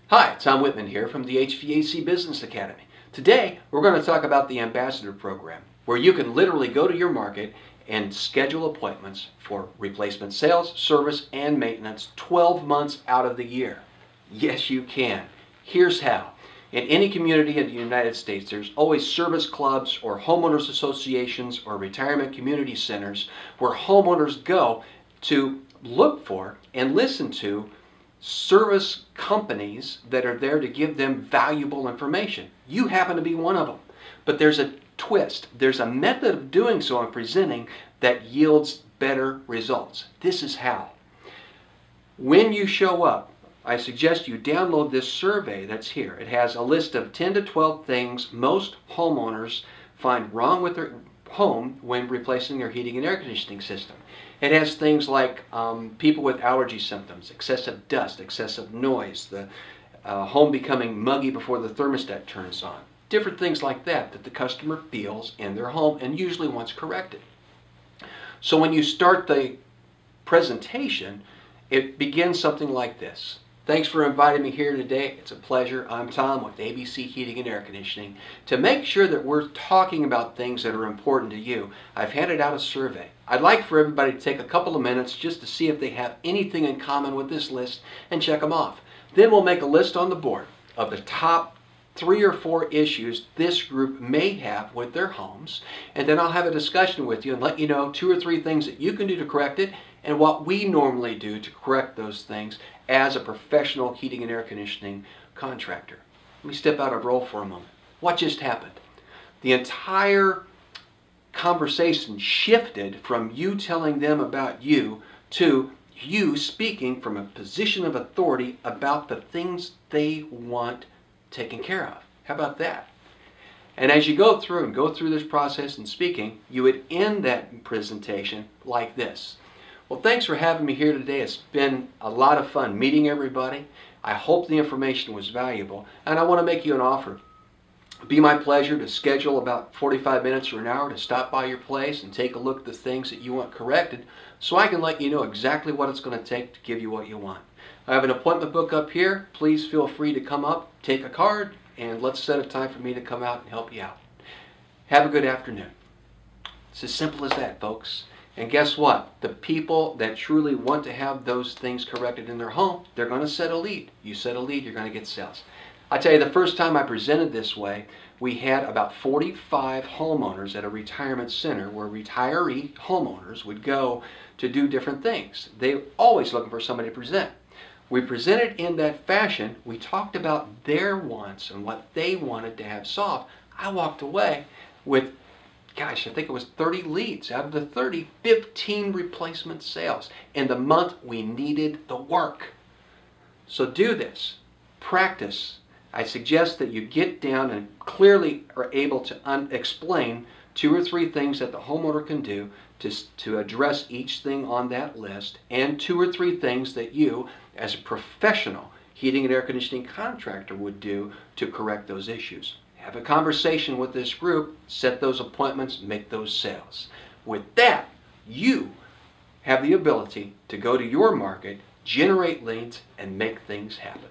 Hi, Tom Whitman here from the HVAC Business Academy. Today, we're going to talk about the Ambassador program, where you can literally go to your market and schedule appointments for replacement sales, service, and maintenance 12 months out of the year. Yes, you can. Here's how. In any community in the United States, there's always service clubs or homeowners associations or retirement community centers where homeowners go to look for and listen to service companies that are there to give them valuable information. You happen to be one of them. But there's a twist. There's a method of doing so and presenting that yields better results. This is how. When you show up, I suggest you download this survey that's here. It has a list of 10 to 12 things most homeowners find wrong with their home when replacing their heating and air conditioning system. It has things like people with allergy symptoms, excessive dust, excessive noise, the home becoming muggy before the thermostat turns on. Different things like that that the customer feels in their home and usually wants corrected. So when you start the presentation, it begins something like this. Thanks for inviting me here today. It's a pleasure. I'm Tom with ABC Heating and Air Conditioning. To make sure that we're talking about things that are important to you, I've handed out a survey. I'd like for everybody to take a couple of minutes just to see if they have anything in common with this list and check them off. Then we'll make a list on the board of the top 3 or 4 issues this group may have with their homes, and then I'll have a discussion with you and let you know 2 or 3 things that you can do to correct it and what we normally do to correct those things as a professional heating and air conditioning contractor. Let me step out of role for a moment. What just happened? The entire conversation shifted from you telling them about you to you speaking from a position of authority about the things they want taken care of. How about that? And as you go through this process and speaking, you would end that presentation like this. Well, thanks for having me here today. It's been a lot of fun meeting everybody. I hope the information was valuable, and I want to make you an offer. It'd be my pleasure to schedule about 45 minutes or an hour to stop by your place and take a look at the things that you want corrected so I can let you know exactly what it's going to take to give you what you want. I have an appointment book up here. Please feel free to come up, take a card, and let's set a time for me to come out and help you out. Have a good afternoon. It's as simple as that, folks. And guess what? The people that truly want to have those things corrected in their home, they're going to set a lead. You set a lead, you're going to get sales. I tell you, the first time I presented this way, we had about 45 homeowners at a retirement center where retiree homeowners would go to do different things. They're always looking for somebody to present. We presented in that fashion. We talked about their wants and what they wanted to have solved. I walked away with, gosh, I think it was 30 leads. Out of the 30, 15 replacement sales. In the month, we needed the work. So do this. Practice. I suggest that you get down and clearly are able to explain 2 or 3 things that the homeowner can do to address each thing on that list, and 2 or 3 things that you, as a professional heating and air conditioning contractor, would do to correct those issues. Have a conversation with this group, set those appointments, make those sales. With that, you have the ability to go to your market, generate leads, and make things happen.